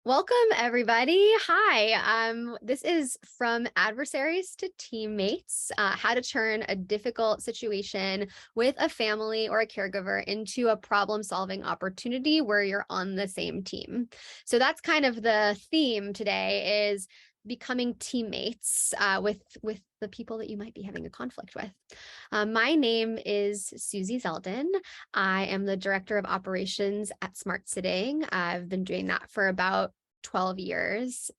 Welcome, everybody. Hi, this is From Adversaries to Teammates, how to turn a difficult situation with a family or a caregiver into a problem-solving opportunity where you're on the same team. So that's kind of the theme today, is becoming teammates with the people that you might be having a conflict with. My name is Suzie Zeldin. I am the Director of Operations at Smart Sitting. I've been doing that for about 12 years.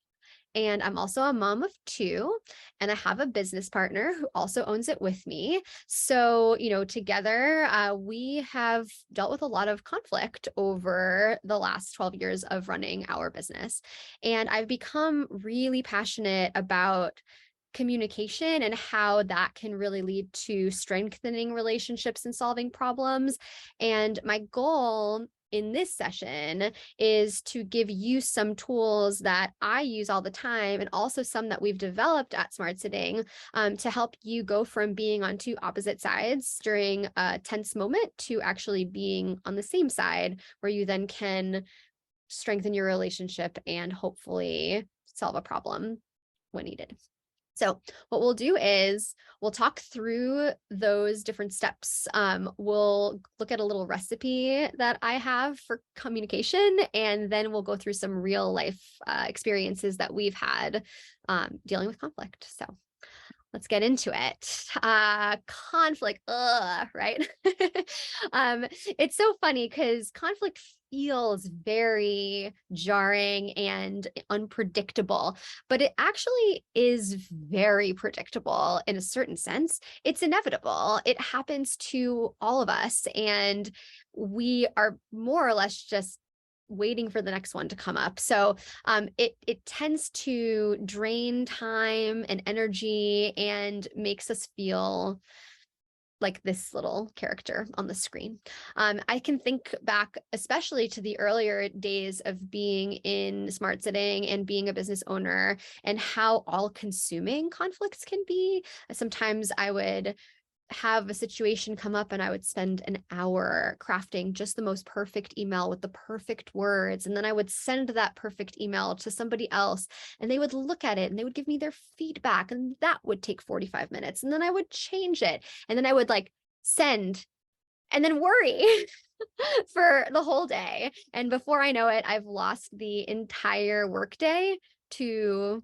And I'm also a mom of two, and I have a business partner who also owns it with me. So, together we have dealt with a lot of conflict over the last 12 years of running our business. And I've become really passionate about communication and how that can really lead to strengthening relationships and solving problems. And my goal in this session is to give you some tools that I use all the time, and also some that we've developed at Smart Sitting to help you go from being on two opposite sides during a tense moment to actually being on the same side, where you then can strengthen your relationship and hopefully solve a problem when needed. So what we'll do is we'll talk through those different steps. We'll look at a little recipe that I have for communication, and then we'll go through some real life experiences that we've had dealing with conflict. So let's get into it. Conflict, right? It's so funny because conflict feels very jarring and unpredictable, but it actually is very predictable in a certain sense. It's inevitable. It happens to all of us, and we are more or less just waiting for the next one to come up. So it tends to drain time and energy and makes us feel like this little character on the screen. I can think back, especially to the earlier days of being in Smart Sitting and being a business owner, and how all-consuming conflicts can be. Sometimes I would have a situation come up and I would spend an hour crafting just the most perfect email with the perfect words. And then I would send that perfect email to somebody else, and they would look at it and they would give me their feedback, and that would take 45 minutes. And then I would change it, and then I would send and then worry for the whole day. And before I know it, I've lost the entire workday to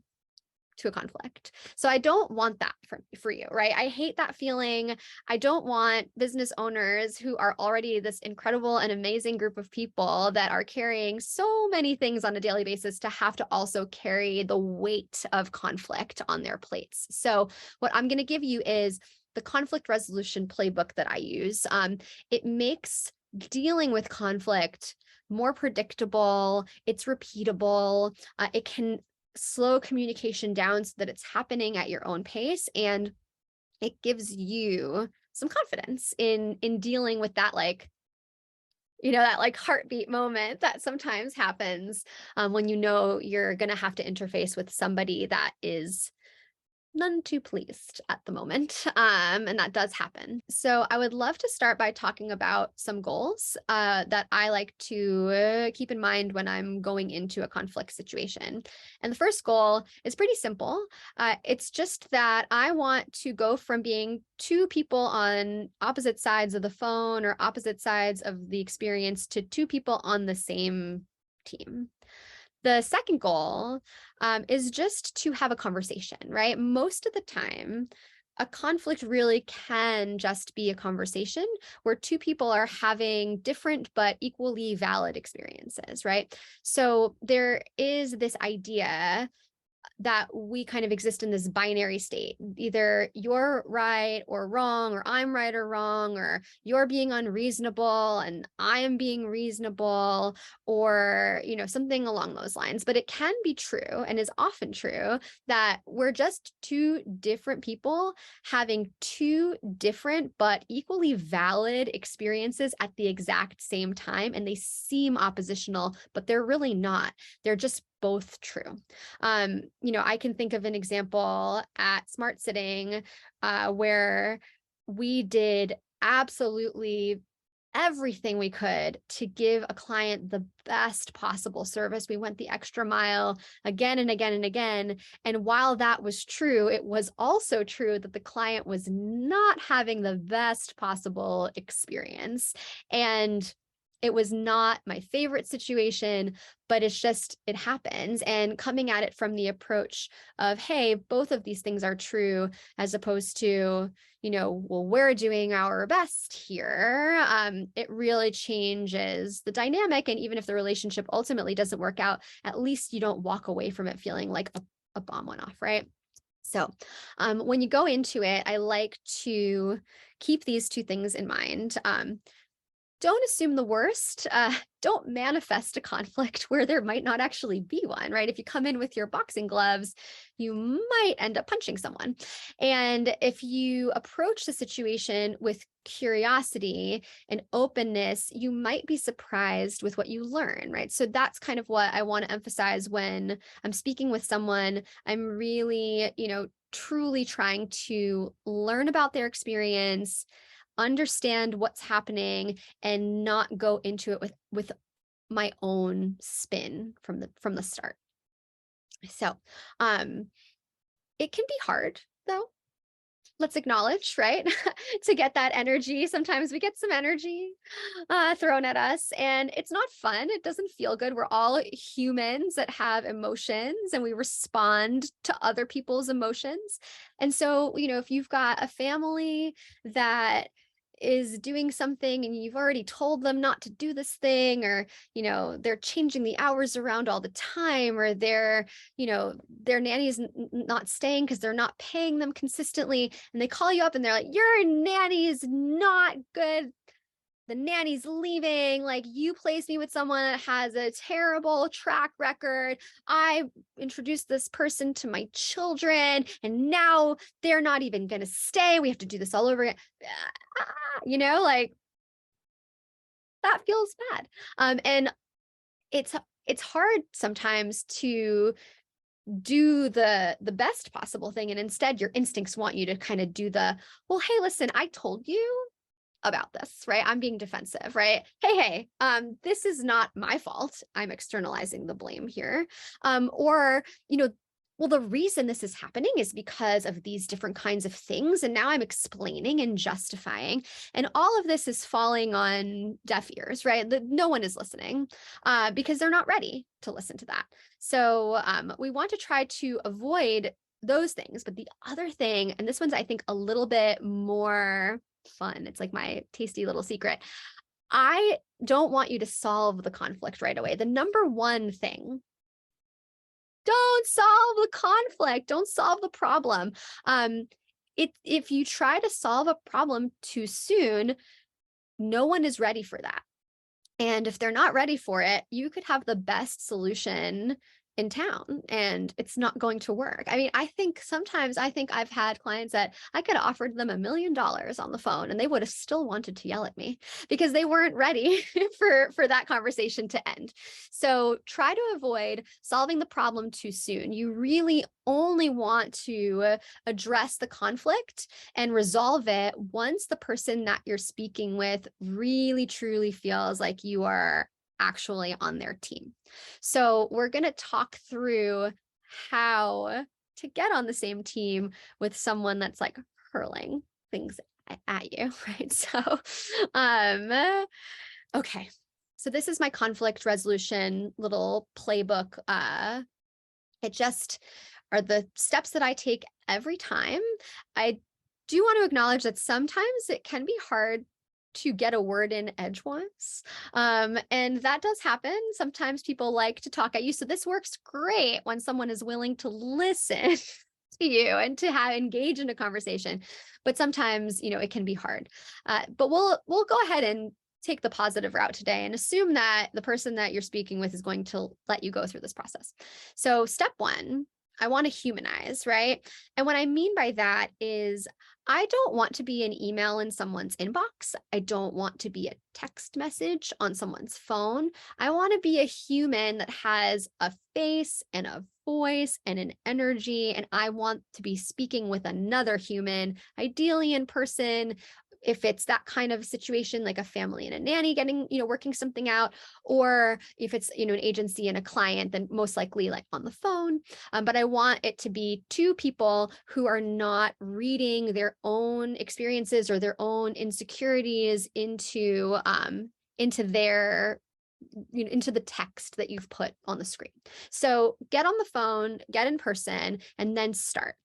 a conflict. So I don't want that for you, right? I hate that feeling. I don't want business owners who are already this incredible and amazing group of people that are carrying so many things on a daily basis to have to also carry the weight of conflict on their plates. So what I'm going to give you is the conflict resolution playbook that I use. It makes dealing with conflict more predictable. It's repeatable. It can slow communication down so that it's happening at your own pace, and it gives you some confidence in dealing with that that heartbeat moment that sometimes happens when you're going to have to interface with somebody that is none too pleased at the moment. And that does happen. So I would love to start by talking about some goals that I like to keep in mind when I'm going into a conflict situation. And the first goal is pretty simple. It's just that I want to go from being two people on opposite sides of the phone or opposite sides of the experience to two people on the same team. The second goal is just to have a conversation, right? Most of the time, a conflict really can just be a conversation where two people are having different but equally valid experiences, right? So there is this idea that we kind of exist in this binary state. Either you're right or wrong, or I'm right or wrong, or you're being unreasonable and I am being reasonable, or, something along those lines. But it can be true, and is often true, that we're just two different people having two different but equally valid experiences at the exact same time. And they seem oppositional, but they're really not. They're just both true. I can think of an example at Smart Sitting where we did absolutely everything we could to give a client the best possible service. We went the extra mile again and again and again. And while that was true, it was also true that the client was not having the best possible experience. And it was not my favorite situation, but it happens. And coming at it from the approach of, hey, both of these things are true, as opposed to, well, we're doing our best here. It really changes the dynamic. And even if the relationship ultimately doesn't work out, at least you don't walk away from it feeling like a bomb went off, right? So when you go into it, I like to keep these two things in mind. Don't assume the worst. Don't manifest a conflict where there might not actually be one, right? If you come in with your boxing gloves, you might end up punching someone. And if you approach the situation with curiosity and openness, you might be surprised with what you learn, right? So that's kind of what I want to emphasize when I'm speaking with someone. I'm really, truly trying to learn about their experience, understand what's happening, and not go into it with my own spin from the start. So it can be hard, though. Let's acknowledge, right? To get that energy. Sometimes we get some energy thrown at us, and it's not fun. It doesn't feel good. We're all humans that have emotions, and we respond to other people's emotions. And so, if you've got a family that is doing something and you've already told them not to do this thing, or they're changing the hours around all the time, or their nanny's not staying because they're not paying them consistently, and they call you up and they're like, your nanny is not good, the nanny's leaving, like, you placed me with someone that has a terrible track record, I introduced this person to my children and now they're not even going to stay, we have to do this all over again. Like, that feels bad. And it's hard sometimes to do the best possible thing, and instead your instincts want you to kind of do well, hey, listen, I told you about this, right? I'm being defensive, right? Hey, this is not my fault. I'm externalizing the blame here. Or, well, the reason this is happening is because of these different kinds of things. And now I'm explaining and justifying. And all of this is falling on deaf ears, right? No one is listening because they're not ready to listen to that. So we want to try to avoid those things. But the other thing, and this one's, I think, a little bit more fun, it's like my tasty little secret, I don't want you to solve the conflict right away. The number one thing, don't solve the conflict, don't solve the problem. If you try to solve a problem too soon, no one is ready for that. And if they're not ready for it, you could have the best solution in town and it's not going to work. I mean, I think I've had clients that I could have offered them $1 million on the phone and they would have still wanted to yell at me because they weren't ready for that conversation to end. So try to avoid solving the problem too soon. You really only want to address the conflict and resolve it once the person that you're speaking with really truly feels like you are actually on their team. So we're going to talk through how to get on the same team with someone that's like hurling things at you, right? So, okay. So this is my conflict resolution little playbook. It just are the steps that I take every time. I do want to acknowledge that sometimes it can be hard to get a word in edgewise. And that does happen. Sometimes people like to talk at you. So this works great when someone is willing to listen to you and to engage in a conversation. But sometimes, it can be hard. But we'll go ahead and take the positive route today and assume that the person that you're speaking with is going to let you go through this process. So step one, I want to humanize, right? And what I mean by that is I don't want to be an email in someone's inbox. I don't want to be a text message on someone's phone. I want to be a human that has a face and a voice and an energy. And I want to be speaking with another human, ideally in person, if it's that kind of situation, like a family and a nanny getting, working something out, or if it's, an agency and a client, then most likely like on the phone. But I want it to be two people who are not reading their own experiences or their own insecurities into their into the text that you've put on the screen. So get on the phone, get in person, and then start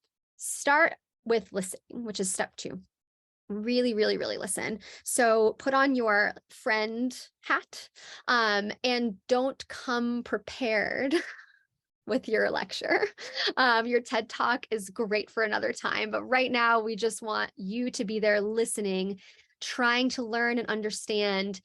with listening, which is step 2. Really, really, really listen. So put on your friend hat, and don't come prepared with your lecture. Your TED Talk is great for another time, but right now we just want you to be there listening, trying to learn and understand,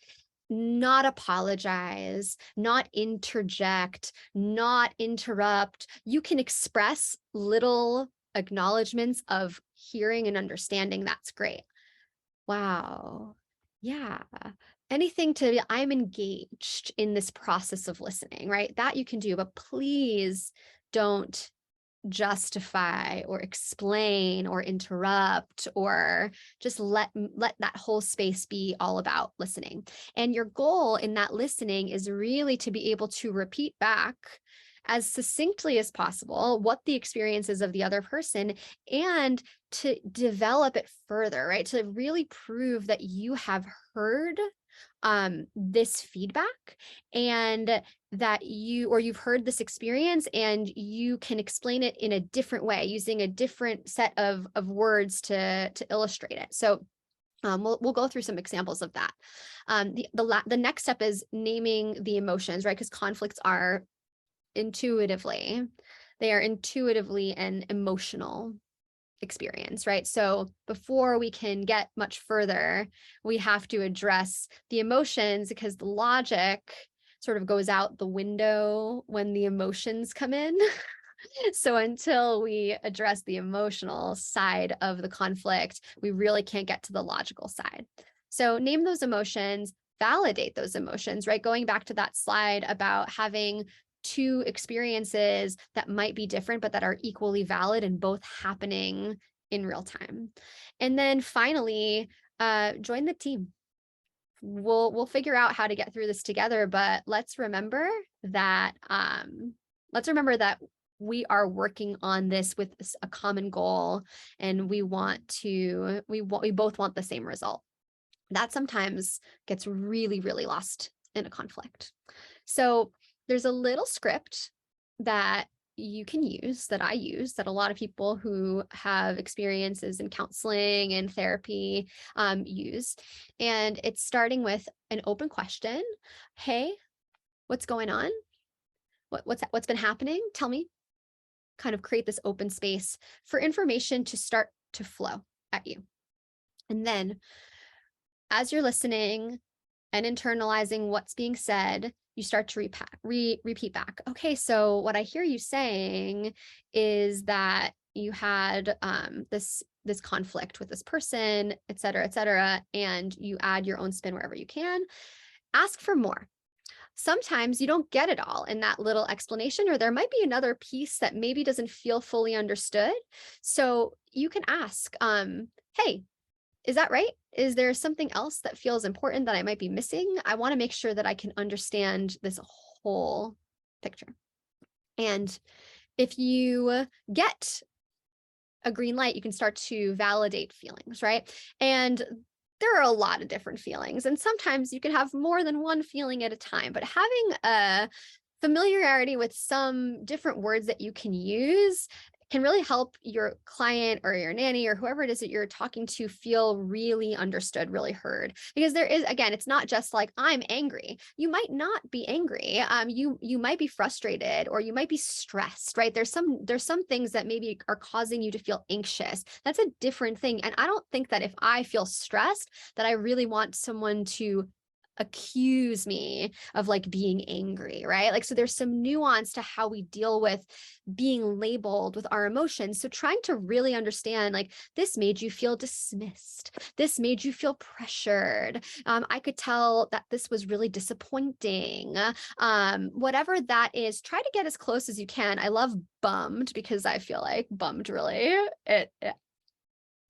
not apologize, not interject, not interrupt. You can express little acknowledgments of hearing and understanding. That's great. Wow. Yeah. Anything to, I'm engaged in this process of listening, right? That you can do, but please don't justify or explain or interrupt, or just let that whole space be all about listening. And your goal in that listening is really to be able to repeat back as succinctly as possible what the experience is of the other person, and to develop it further, right? To really prove that you have heard this feedback, and that you've heard this experience, and you can explain it in a different way using a different set of words to illustrate it. So we'll go through some examples of that. The next step is naming the emotions, right? Because conflicts are intuitively an emotional experience, right? So before we can get much further, we have to address the emotions, because the logic sort of goes out the window when the emotions come in. So until we address the emotional side of the conflict, we really can't get to the logical side. So name those emotions, validate those emotions, right? Going back to that slide about having two experiences that might be different, but that are equally valid and both happening in real time. And then finally, join the team. We'll figure out how to get through this together, but let's remember that we are working on this with a common goal, and we both want the same result. That sometimes gets really, really lost in a conflict. So there's a little script that you can use, that I use, that a lot of people who have experiences in counseling and therapy use. And it's starting with an open question. Hey, what's going on? What's been happening? Tell me. Kind of create this open space for information to start to flow at you. And then as you're listening and internalizing what's being said, you start to repeat back. Okay, so what I hear you saying is that you had this conflict with this person, et cetera, and you add your own spin wherever you can. Ask for more. Sometimes you don't get it all in that little explanation, or there might be another piece that maybe doesn't feel fully understood. So you can ask, hey, is that right? Is there something else that feels important that I might be missing? I want to make sure that I can understand this whole picture. And if you get a green light, you can start to validate feelings, right? And there are a lot of different feelings, and sometimes you can have more than one feeling at a time, but having a familiarity with some different words that you can use can really help your client or your nanny or whoever it is that you're talking to feel really understood, really heard. Because there is, again, it's not just like, I'm angry. You might not be angry. You might be frustrated, or you might be stressed, right? There's some things that maybe are causing you to feel anxious. That's a different thing. And I don't think that if I feel stressed, that I really want someone to accuse me of like being angry, right? Like, so there's some nuance to how we deal with being labeled with our emotions. So trying to really understand, like, this made you feel dismissed. This made you feel pressured. I could tell that this was really disappointing. Whatever that is, try to get as close as you can. I love bummed, because I feel like bummed really,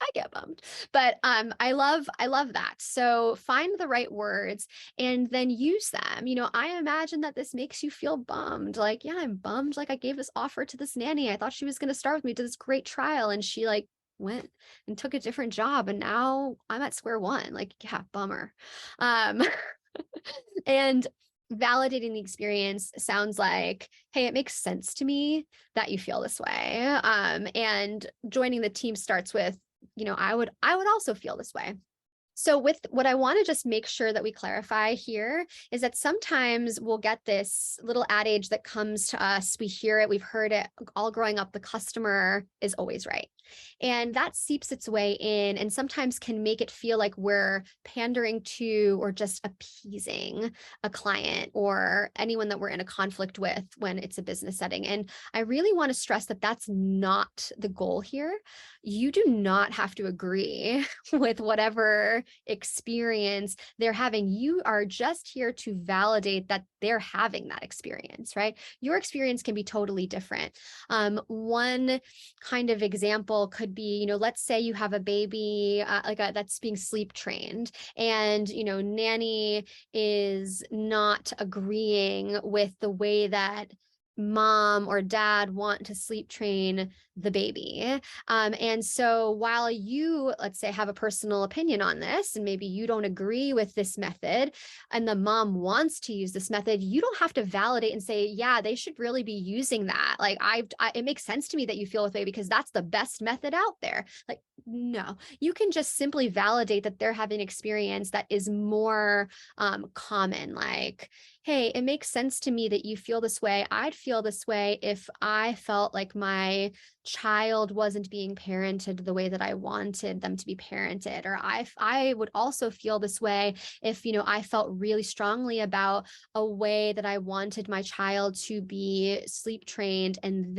I get bummed. But I love that. So find the right words and then use them. I imagine that this makes you feel bummed. Like, yeah, I'm bummed. Like I gave this offer to this nanny. I thought she was going to start with me to this great trial and she like went and took a different job and now I'm at square one. Like, yeah, bummer. Um and validating the experience sounds like, hey, it makes sense to me that you feel this way. And joining the team starts with, I would also feel this way. So with what I want to just make sure that we clarify here is that sometimes we'll get this little adage that comes to us. We hear it, we've heard it all growing up, the customer is always right. And that seeps its way in and sometimes can make it feel like we're pandering to or just appeasing a client or anyone that we're in a conflict with when it's a business setting. And I really want to stress that that's not the goal here. You do not have to agree with whatever experience they're having. You are just here to validate that they're having that experience, right? Your experience can be totally different. One kind of example could be, let's say you have a baby that's being sleep trained and, nanny is not agreeing with the way that mom or dad want to sleep train the baby. And so while you, let's say, have a personal opinion on this, and maybe you don't agree with this method, and the mom wants to use this method, you don't have to validate and say, yeah, they should really be using that. Like it makes sense to me that you feel this way because that's the best method out there. Like, no, you can just simply validate that they're having an experience that is more common. Like, hey, it makes sense to me that you feel this way. I'd feel this way if I felt like my child wasn't being parented the way that I wanted them to be parented. Or I would also feel this way if, I felt really strongly about a way that I wanted my child to be sleep trained and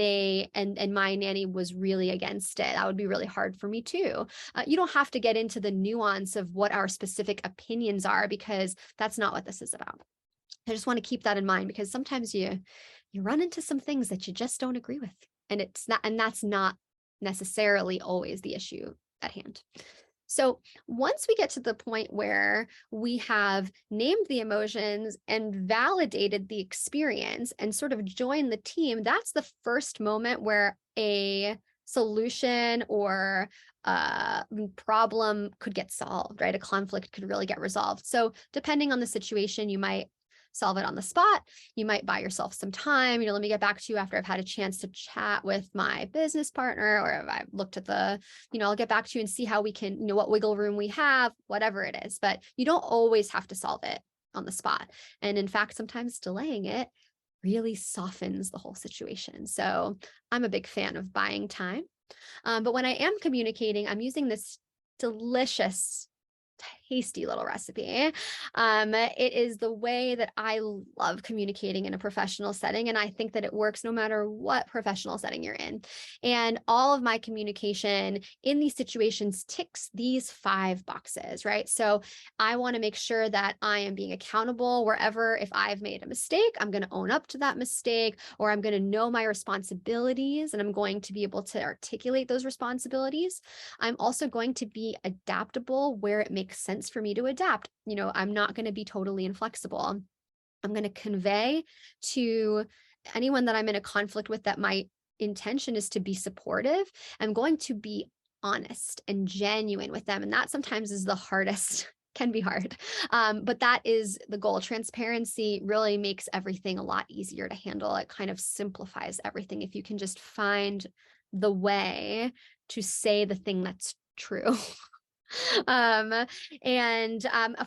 and my nanny was really against it. That would be really hard for me too. You don't have to get into the nuance of what our specific opinions are because that's not what this is about. I just want to keep that in mind because sometimes you run into some things that you just don't agree with. And that's not necessarily always the issue at hand. So once we get to the point where we have named the emotions and validated the experience and sort of joined the team, that's the first moment where a solution or problem could get solved, right? A conflict could really get resolved. So depending on the situation, you might solve it on the spot. You might buy yourself some time, let me get back to you after I've had a chance to chat with my business partner, or if I've looked at I'll get back to you and see how we can, what wiggle room we have, whatever it is. But you don't always have to solve it on the spot. And in fact, sometimes delaying it really softens the whole situation. So I'm a big fan of buying time. But when I am communicating, I'm using this delicious, tasty little recipe. It is the way that I love communicating in a professional setting. And I think that it works no matter what professional setting you're in. And all of my communication in these situations ticks these 5 boxes, right? So I want to make sure that I am being accountable wherever, if I've made a mistake, I'm going to own up to that mistake, or I'm going to know my responsibilities and I'm going to be able to articulate those responsibilities. I'm also going to be adaptable where it makes sense for me to adapt. I'm not going to be totally inflexible. I'm going to convey to anyone that I'm in a conflict with that my intention is to be supportive. I'm going to be honest and genuine with them. And that sometimes is the hardest, can be hard. But that is the goal. Transparency really makes everything a lot easier to handle. It kind of simplifies everything if you can just find the way to say the thing that's true. Of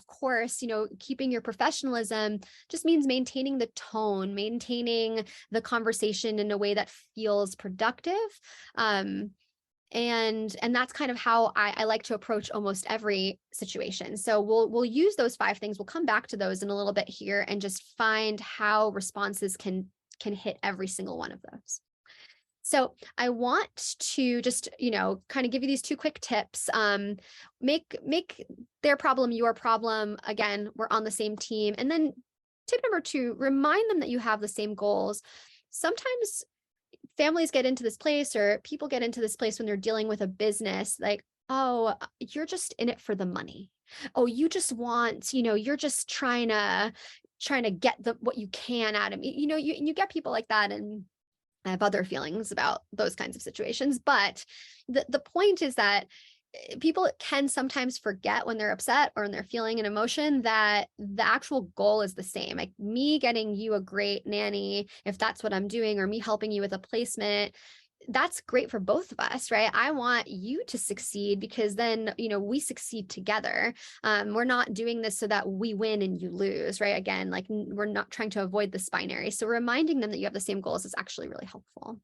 course, keeping your professionalism just means maintaining the tone, maintaining the conversation in a way that feels productive. And that's kind of how I like to approach almost every situation. So we'll use those 5 things. We'll come back to those in a little bit here and just find how responses can hit every single one of those. So I want to just, kind of give you these 2 quick tips. Make their problem your problem. Again, we're on the same team. And then tip number 2, remind them that you have the same goals. Sometimes families get into this place or people get into this place when they're dealing with a business, like, oh, you're just in it for the money. Oh, you just want, you're just trying to get what you can out of me. You get people like that, and I have other feelings about those kinds of situations. But the point is that people can sometimes forget when they're upset or when they're feeling an emotion that the actual goal is the same. Like me getting you a great nanny, if that's what I'm doing, or me helping you with a placement, that's great for both of us, right? I want you to succeed because then, we succeed together. We're not doing this so that we win and you lose, right? Again, like we're not trying to avoid this binary. So reminding them that you have the same goals is actually really helpful.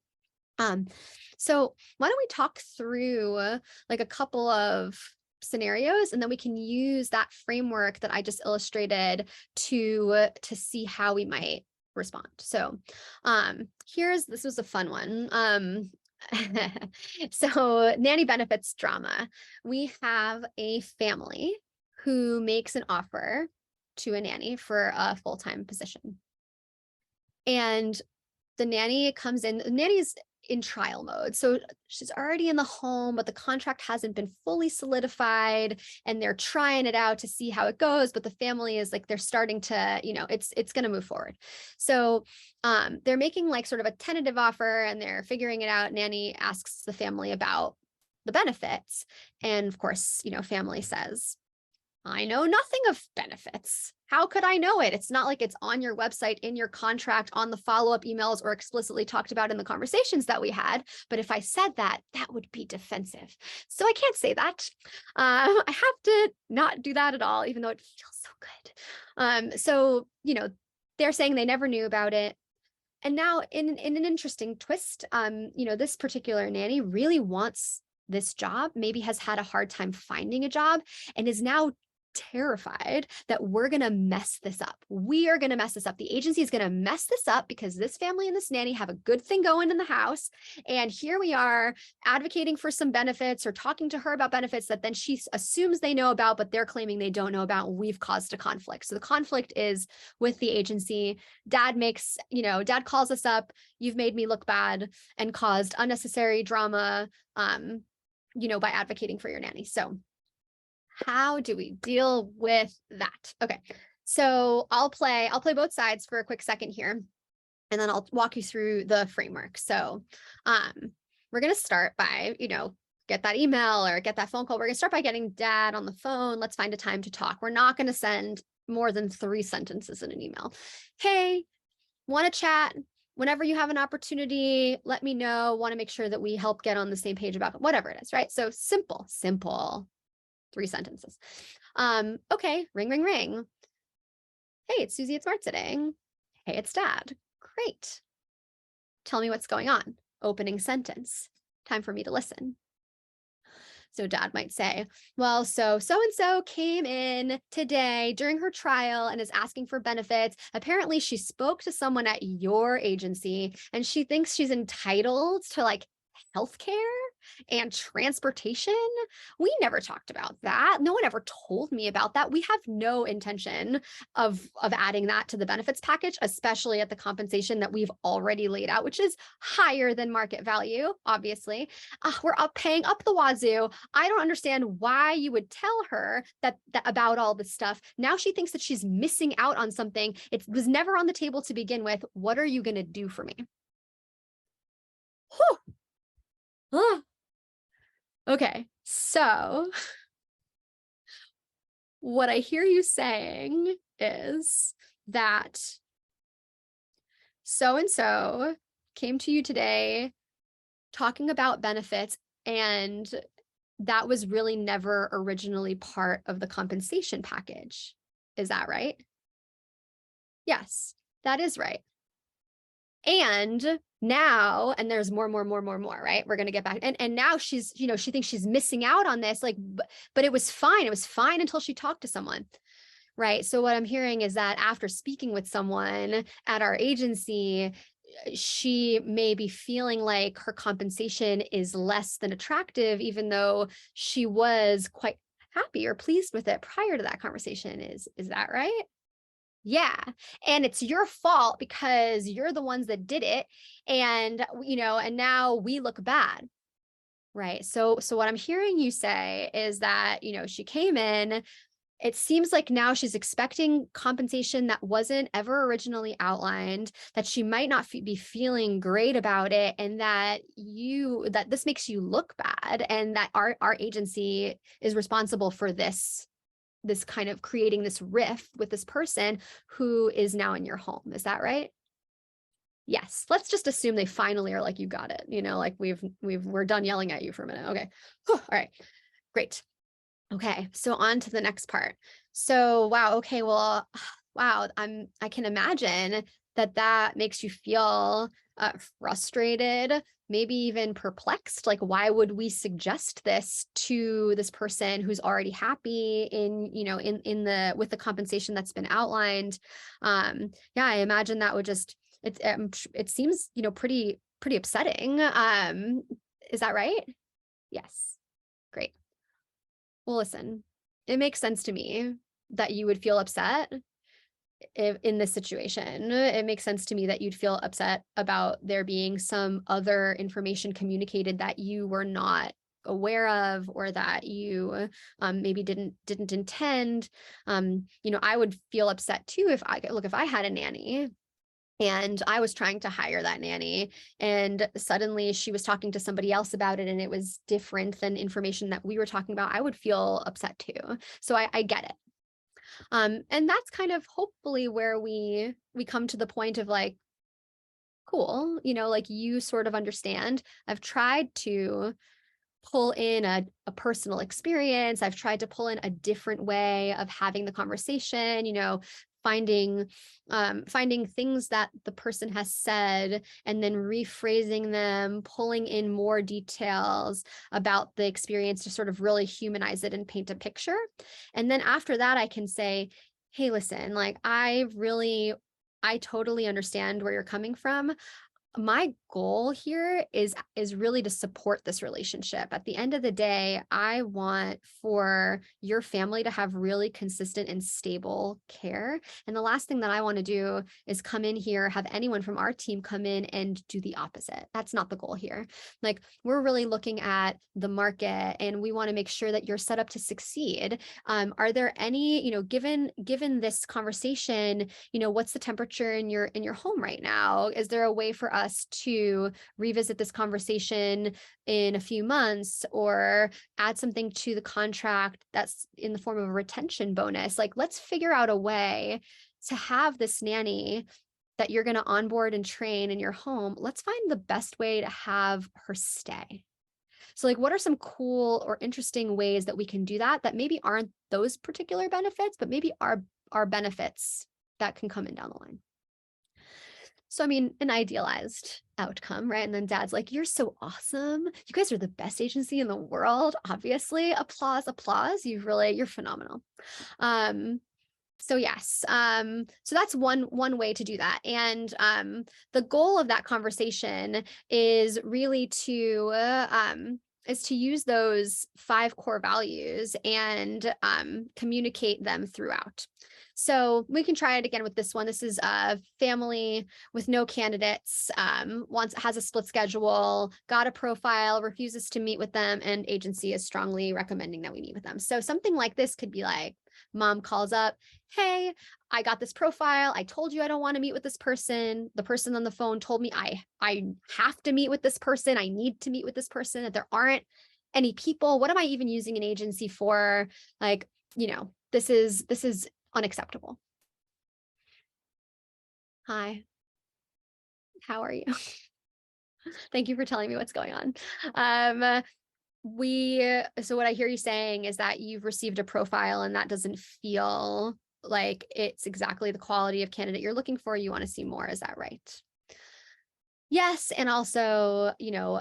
So why don't we talk through like a couple of scenarios, and then we can use that framework that I just illustrated to see how we might respond. So this was a fun one. So nanny benefits drama. We have a family who makes an offer to a nanny for a full-time position. And the nanny comes in, the nanny's in trial mode. So she's already in the home, but the contract hasn't been fully solidified, and they're trying it out to see how it goes. But the family is like, they're starting to, it's going to move forward. So they're making like sort of a tentative offer, and they're figuring it out. Nanny asks the family about the benefits. And of course, family says, I know nothing of benefits. How could I know it? It's not like it's on your website, in your contract, on the follow-up emails, or explicitly talked about in the conversations that we had. But if I said that, that would be defensive. So I can't say that. I have to not do that at all, even though it feels so good. So, they're saying they never knew about it. And now in an interesting twist, this particular nanny really wants this job, maybe has had a hard time finding a job, and is now terrified that we're going to mess this up. We are going to mess this up. The agency is going to mess this up because this family and this nanny have a good thing going in the house. And here we are advocating for some benefits or talking to her about benefits that then she assumes they know about, but they're claiming they don't know about. We've caused a conflict. So the conflict is with the agency. Dad calls us up. You've made me look bad and caused unnecessary drama, by advocating for your nanny. So how do we deal with that? Okay, so I'll play both sides for a quick second here, and then I'll walk you through the framework. So we're going to start by, get that email or get that phone call. We're going to start by getting dad on the phone. Let's find a time to talk. We're not going to send more than 3 sentences in an email. Hey, want to chat? Whenever you have an opportunity, let me know. Want to make sure that we help get on the same page about whatever it is, right? So simple. 3 sentences. Okay, ring, ring, ring. Hey, it's Suzie at Smart Sitting. Hey, it's Dad. Great. Tell me what's going on. Opening sentence. Time for me to listen. So Dad might say, well, so-and-so came in today during her trial and is asking for benefits. Apparently she spoke to someone at your agency and she thinks she's entitled to like healthcare and transportation. We never talked about that. No one ever told me about that. We have no intention of adding that to the benefits package, especially at the compensation that we've already laid out, which is higher than market value, obviously. We're paying up the wazoo. I don't understand why you would tell her that about all this stuff. Now she thinks that she's missing out on something. It was never on the table to begin with. What are you going to do for me? Whew. Okay, so what I hear you saying is that so-and-so came to you today talking about benefits, and that was really never originally part of the compensation package. Is that right? Yes, that is right. And now, and there's more, right? We're going to get back. And now she's, she thinks she's missing out on this, like, but it was fine. It was fine until she talked to someone, right? So what I'm hearing is that after speaking with someone at our agency, she may be feeling like her compensation is less than attractive, even though she was quite happy or pleased with it prior to that conversation. Is that right? Yeah. And it's your fault because you're the ones that did it. And, and now we look bad. Right. So what I'm hearing you say is that, she came in, it seems like now she's expecting compensation that wasn't ever originally outlined, that she might not be feeling great about it, and that this makes you look bad, and that our agency is responsible for this kind of creating this rift with this person who is now in your home. Is that right? Yes. Let's just assume they finally are like, you got it. Like we're done yelling at you for a minute. Okay. Whew. All right. Great. Okay, so on to the next part. So, wow, okay, well, wow, I can imagine that makes you feel frustrated, maybe even perplexed. Like, why would we suggest this to this person who's already happy with the compensation that's been outlined? Yeah, I imagine that would just it seems pretty upsetting. Is that right? Yes. Great. Well, listen, it makes sense to me that you would feel upset if, in this situation. It makes sense to me that you'd feel upset about there being some other information communicated that you were not aware of, or that you maybe didn't intend. I would feel upset too if I had a nanny and I was trying to hire that nanny, and suddenly she was talking to somebody else about it and it was different than information that we were talking about. I would feel upset too. So I get it. And that's kind of hopefully where we come to the point of like, cool, like you sort of understand. I've tried to pull in a personal experience. I've tried to pull in a different way of having the conversation, finding things that the person has said and then rephrasing them, pulling in more details about the experience to sort of really humanize it and paint a picture. And then after that, I can say, hey, listen, like I totally understand where you're coming from. My goal here is really to support this relationship. At the end of the day, I want for your family to have really consistent and stable care. And the last thing that I want to do is come in here, have anyone from our team come in and do the opposite. That's not the goal here. Like, we're really looking at the market and we want to make sure that you're set up to succeed. Are there any, given this conversation, what's the temperature in your home right now? Is there a way for us to revisit this conversation in a few months, or add something to the contract that's in the form of a retention bonus? Like, let's figure out a way to have this nanny that you're going to onboard and train in your home. Let's find the best way to have her stay. So, like, what are some cool or interesting ways that we can do that maybe aren't those particular benefits, but maybe are benefits that can come in down the line? So, I mean, an idealized outcome, right? And then dad's like, you're so awesome. You guys are the best agency in the world. Obviously, applause, applause. You're phenomenal. So yes, so that's one way to do that. And the goal of that conversation is really to use those 5 core values and communicate them throughout. So we can try it again with this one. This is a family with no candidates, has a split schedule, got a profile, refuses to meet with them, and agency is strongly recommending that we meet with them. So something like this could be like, mom calls up, hey, I got this profile. I told you I don't want to meet with this person. The person on the phone told me I have to meet with this person. I need to meet with this person, that there aren't any people. What am I even using an agency for? Like, this is unacceptable. Hi, how are you? Thank you for telling me what's going on. So what I hear you saying is that you've received a profile and that doesn't feel like it's exactly the quality of candidate you're looking for. You want to see more. Is that right? Yes. And also,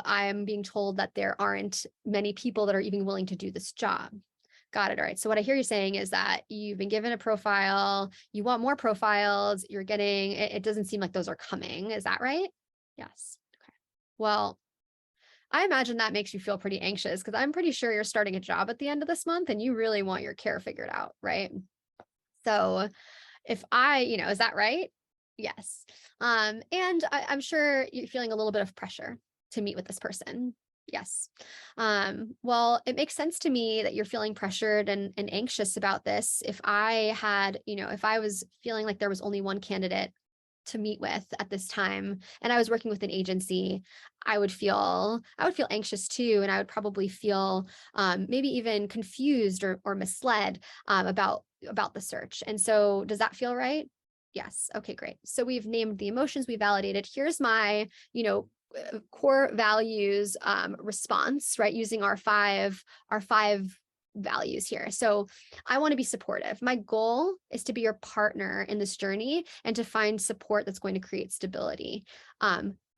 I'm being told that there aren't many people that are even willing to do this job. Got it. All right. So what I hear you saying is that you've been given a profile, you want more profiles, you're getting, it doesn't seem like those are coming. Is that right? Yes. Okay. Well, I imagine that makes you feel pretty anxious, because I'm pretty sure you're starting a job at the end of this month and you really want your care figured out, right? So is that right? Yes. And I'm sure you're feeling a little bit of pressure to meet with this person. Yes. Well, it makes sense to me that you're feeling pressured and anxious about this. If I had, if I was feeling like there was only one candidate to meet with at this time and I was working with an agency, I would feel anxious too. And I would probably feel maybe even confused or misled about the search. And so does that feel right? Yes. Okay, great. So we've named the emotions, we validated. Here's my, core values response, right? Using our five values here. So I want to be supportive. My goal is to be your partner in this journey and to find support that's going to create stability.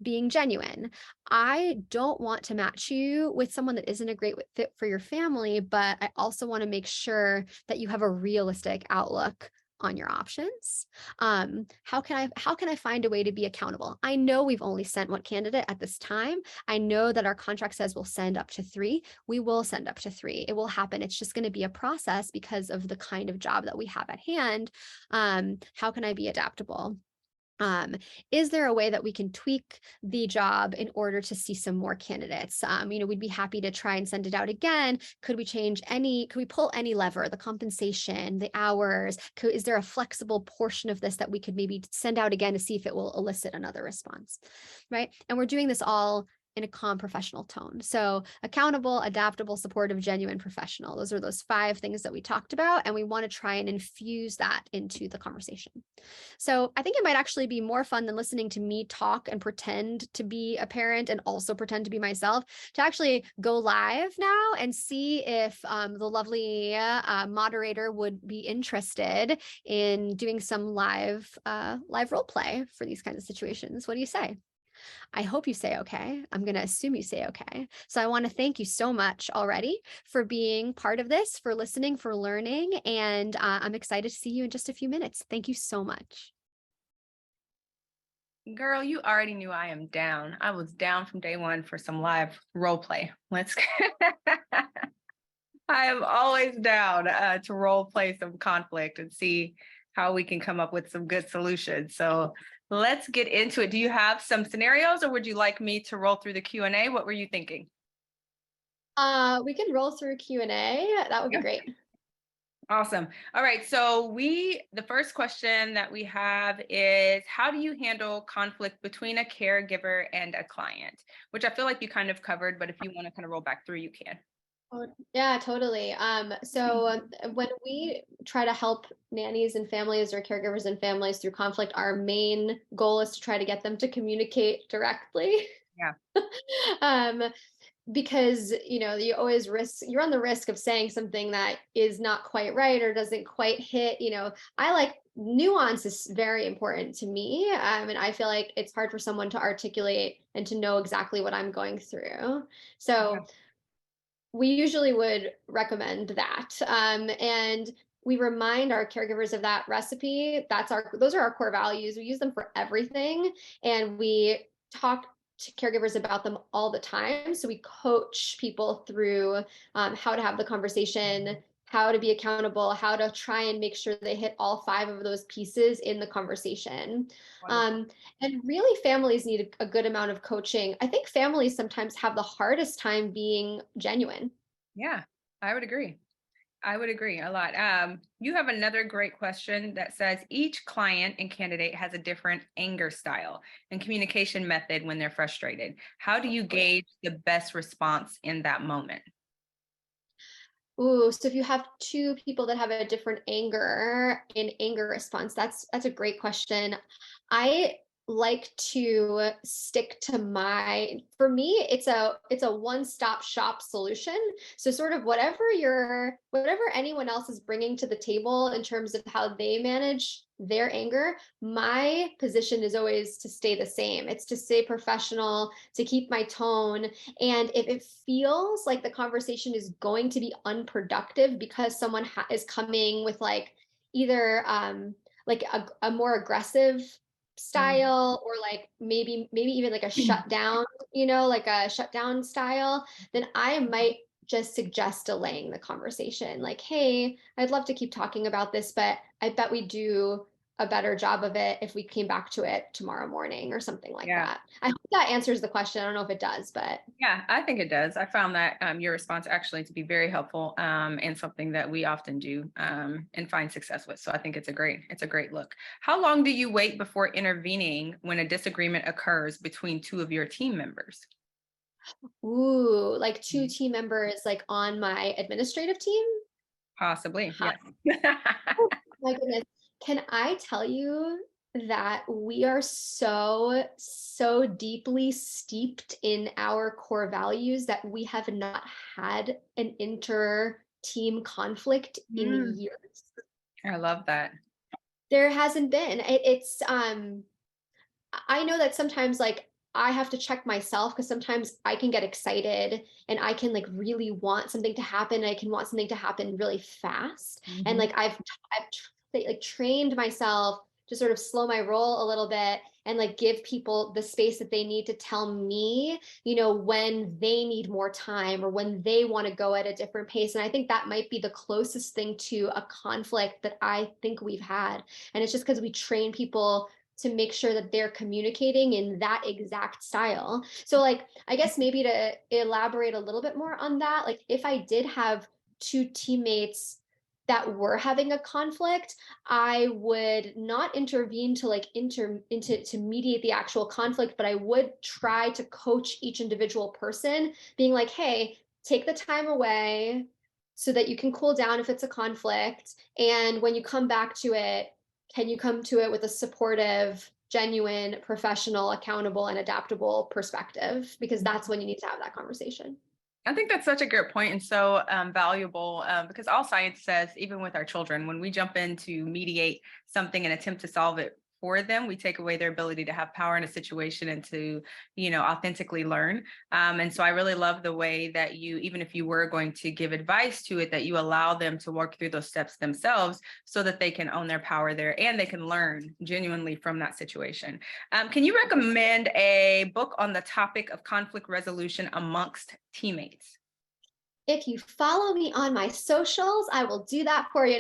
Being genuine. I don't want to match you with someone that isn't a great fit for your family, but I also want to make sure that you have a realistic outlook on your options. How can I find a way to be accountable? I know we've only sent one candidate at this time. I know that our contract says we'll send up to 3. We will send up to 3. It will happen. It's just going to be a process because of the kind of job that we have at hand. How can I be adaptable? Um, is there a way that we can tweak the job in order to see some more candidates? We'd be happy to try and send it out again. Could we pull any lever, the compensation, the hours? Is there a flexible portion of this that we could maybe send out again to see if it will elicit another response, right? And we're doing this all in a calm professional tone. So accountable, adaptable, supportive, genuine, professional. Those are those 5 things that we talked about. And we want to try and infuse that into the conversation. So I think it might actually be more fun than listening to me talk and pretend to be a parent and also pretend to be myself, to actually go live now and see if the lovely moderator would be interested in doing some live role play for these kinds of situations. What do you say? I hope you say okay. I'm going to assume you say okay. So I want to thank you so much already for being part of this, for listening, for learning. And I'm excited to see you in just a few minutes. Thank you so much. Girl, you already knew I am down. I was down from day one for some live role play. I am always down to role play some conflict and see how we can come up with some good solutions. So let's get into it. Do you have some scenarios, or would you like me to roll through the Q&A? What were you thinking? We can roll through Q&A. That would be great. Awesome. All right. So the first question that we have is, how do you handle conflict between a caregiver and a client? Which I feel like you kind of covered, but if you want to kind of roll back through, you can. Oh, yeah, totally. So when we try to help nannies and families or caregivers and families through conflict, our main goal is to try to get them to communicate directly. Yeah. um, because you're on the risk of saying something that is not quite right or doesn't quite hit. I like nuance is very important to me, and I feel like it's hard for someone to articulate and to know exactly what I'm going through. So we usually would recommend that. And we remind our caregivers of that recipe. Those are our core values. We use them for everything. And we talk to caregivers about them all the time. So we coach people through how to have the conversation, how to be accountable, how to try and make sure they hit all 5 of those pieces in the conversation. And really, families need a good amount of coaching. I think families sometimes have the hardest time being genuine. Yeah, I would agree. I would agree a lot. You have another great question that says, each client and candidate has a different anger style and communication method when they're frustrated. How do you gauge the best response in that moment? Ooh, so if you have 2 people that have a different anger response, that's a great question. I like to stick to for me, it's a one-stop shop solution. So sort of whatever anyone else is bringing to the table in terms of how they manage their anger, my position is always to stay the same. It's to stay professional, to keep my tone. And if it feels like the conversation is going to be unproductive because someone is coming with either like a more aggressive style, or like maybe even like a shutdown, like a shutdown style, then I might just suggest delaying the conversation. Like, hey, I'd love to keep talking about this, but I bet we do a better job of it if we came back to it tomorrow morning or something like Yeah. that. I hope that answers the question. I don't know if it does, but Yeah, I think it does. I found that your response actually to be very helpful and something that we often do and find success with. So I think it's a great look. How long do you wait before intervening when a disagreement occurs between two of your team members? ooh, like two Mhm. team members like on my administrative team. Possibly, Huh. yes. Oh my goodness. Can I tell you that we are so deeply steeped in our core values that we have not had an inter team conflict in Mm, years? I love that. There hasn't been. I know that sometimes like I have to check myself because sometimes I can get excited and I can like really want something to happen. I can want something to happen really fast. And Mhm. like like trained myself to sort of slow my roll a little bit and like give people the space that they need to tell me, when they need more time or when they want to go at a different pace. And I think that might be the closest thing to a conflict that I think we've had. And it's just because we train people to make sure that they're communicating in that exact style. So like I guess maybe to elaborate a little bit more on that, like if I did have two teammates that were having a conflict, I would not intervene to like into to mediate the actual conflict, but I would try to coach each individual person, being like, hey, take the time away so that you can cool down if it's a conflict. And when you come back to it, can you come to it with a supportive, genuine, professional, accountable, and adaptable perspective? Because that's when you need to have that conversation. I think that's such a great point and so valuable because all science says, even with our children, when we jump in to mediate something and attempt to solve it for them, we take away their ability to have power in a situation and to, authentically learn. And so I really love the way that you, even if you were going to give advice to it, that you allow them to work through those steps themselves so that they can own their power there and they can learn genuinely from that situation. Can you recommend a book on the topic of conflict resolution amongst teammates? If you follow me on my socials, I will do that for you.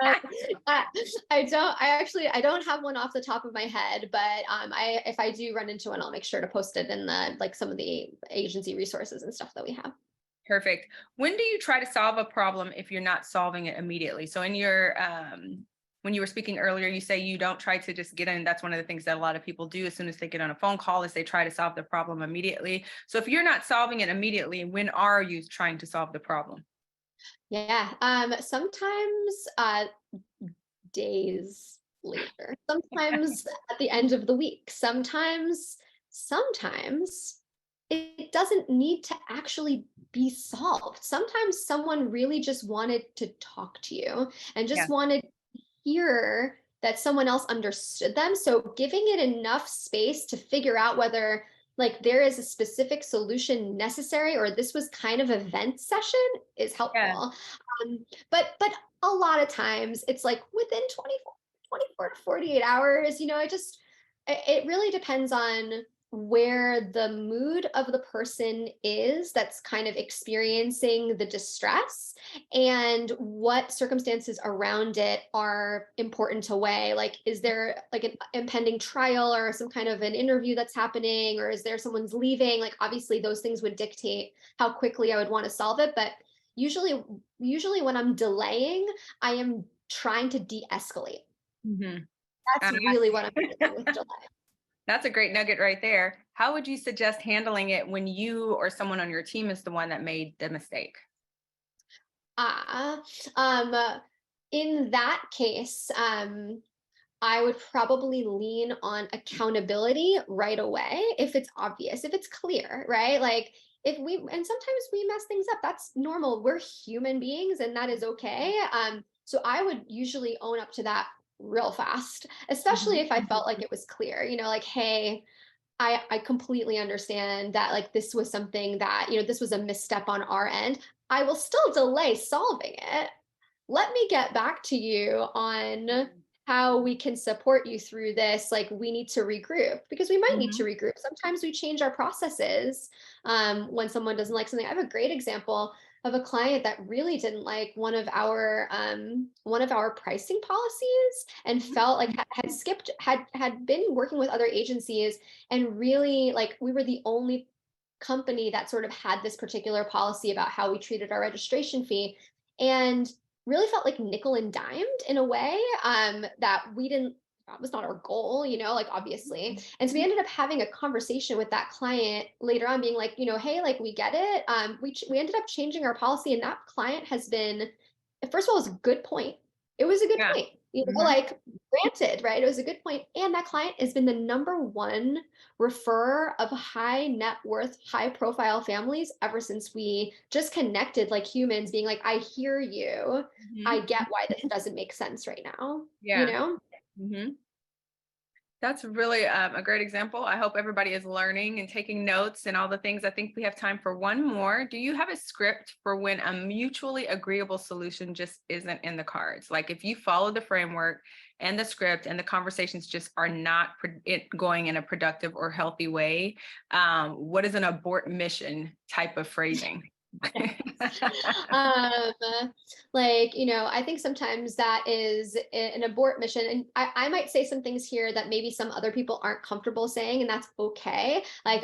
um, I, I don't have one off the top of my head, but if I do run into one, I'll make sure to post it in the like some of the agency resources and stuff that we have. Perfect. When do you try to solve a problem if you're not solving it immediately? So in your when you were speaking earlier, you say you don't try to just get in. That's one of the things that a lot of people do as soon as they get on a phone call is they try to solve the problem immediately. So if you're not solving it immediately, when are you trying to solve the problem? Yeah. Sometimes days later, sometimes at the end of the week, sometimes it doesn't need to actually be solved. Sometimes someone really just wanted to talk to you and Yeah. just wanted to hear that someone else understood them. So giving it enough space to figure out whether like there is a specific solution necessary or this was kind of a vent session is Yeah. helpful. But a lot of times it's like within 24 to 48 hours, it really depends on where the mood of the person is that's kind of experiencing the distress and what circumstances around it are important to weigh. Like, is there like an impending trial or some kind of an interview that's happening, or is there someone's leaving? Like, obviously, those things would dictate how quickly I would want to solve it. But usually when I'm delaying, I am trying to de-escalate. Mhm. That's Uh, really what I'm doing with delay. that's a great nugget right there. How would you suggest handling it when you or someone on your team is the one that made the mistake? Ah, in that case, I would probably lean on accountability right away if it's obvious, if it's clear, right? Like and sometimes we mess things up. That's normal. We're human beings and that is okay. So I would usually own up to that real fast, especially Mhm. if I felt like it was clear, like, hey, I completely understand that like this was something that, this was a misstep on our end. I will still delay solving it. Let me get back to you on how we can support you through this. Like we need to regroup because we might need to Mhm. regroup. Sometimes we change our processes when someone doesn't like something. I have a great example. of a client that really didn't like one of our pricing policies and felt like had skipped had been working with other agencies and really like we were the only company that sort of had this particular policy about how we treated our registration fee and really felt like nickel and dimed in a way that we didn't that was not our goal, like obviously. And so we ended up having a conversation with that client later on, being like, hey, like we get it. We ended up changing our policy, and that client has been, first of all, it was a good point. It was a good Yeah. point, Mhm. like granted, right? It was a good point, and that client has been the number one referrer of high net worth, high profile families ever since we just connected like humans, being like, I hear you. I Mhm. get why this doesn't make sense right now, you Yeah. know? Mhm. That's really a great example. I hope everybody is learning and taking notes and all the things. I think we have time for one more. Do you have a script for when a mutually agreeable solution just isn't in the cards? Like if you follow the framework and the script and the conversations just are not going in a productive or healthy way, what is an abort mission type of phrasing? um like I think sometimes that is an abort mission, and I might say some things here that maybe some other people aren't comfortable saying, and that's okay. Like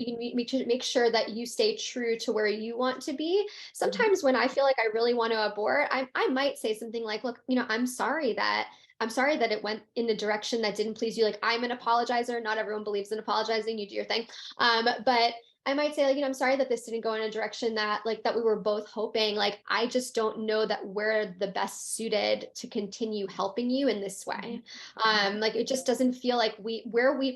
you need to make sure that you stay true to where you want to be. Mhm. Sometimes when I feel like I really want to abort, I might say something like, look, I'm sorry that it went in a direction that didn't please you. Like, I'm an apologizer. Not everyone believes in apologizing. You do your thing. But I might say, like, I'm sorry that this didn't go in a direction that we were both hoping. Like, I just don't know that we're the best suited to continue helping you in this way. Like it just doesn't feel like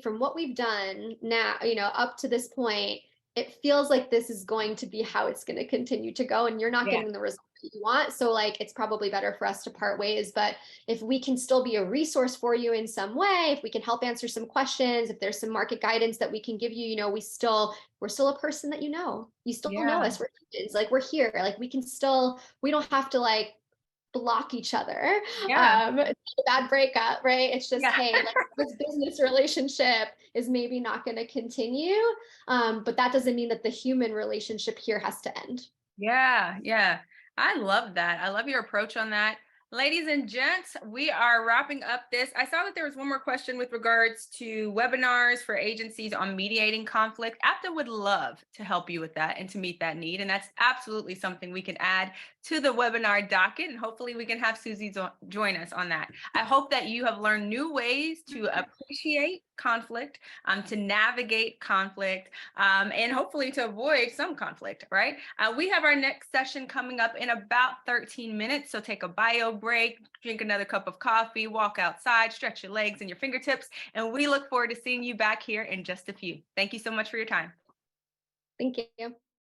from what we've done now, up to this point, it feels like this is going to be how it's going to continue to go, and you're not Yeah. getting the result that you want. So like it's probably better for us to part ways. But if we can still be a resource for you in some way, if we can help answer some questions, if there's some market guidance that we can give you, we're still a person that you still know Yeah. us, we're humans, like we're here, like we don't have to like block each other. Yeah. It's not a bad breakup, right? It's just, Yeah. hey, like this business relationship is maybe not going to continue, but that doesn't mean that the human relationship here has to end. Yeah, yeah. I love that. I love your approach on that. Ladies and gents, we are wrapping up this. I saw that there was one more question with regards to webinars for agencies on mediating conflict. APTA would love to help you with that and to meet that need. And that's absolutely something we can add to the webinar docket. And hopefully we can have Suzie join us on that. I hope that you have learned new ways to appreciate conflict, to navigate conflict, and hopefully to avoid some conflict, right? We have our next session coming up in about 13 minutes. So take a bio break, drink another cup of coffee, walk outside, stretch your legs and your fingertips. And we look forward to seeing you back here in just a few. Thank you so much for your time. Thank you.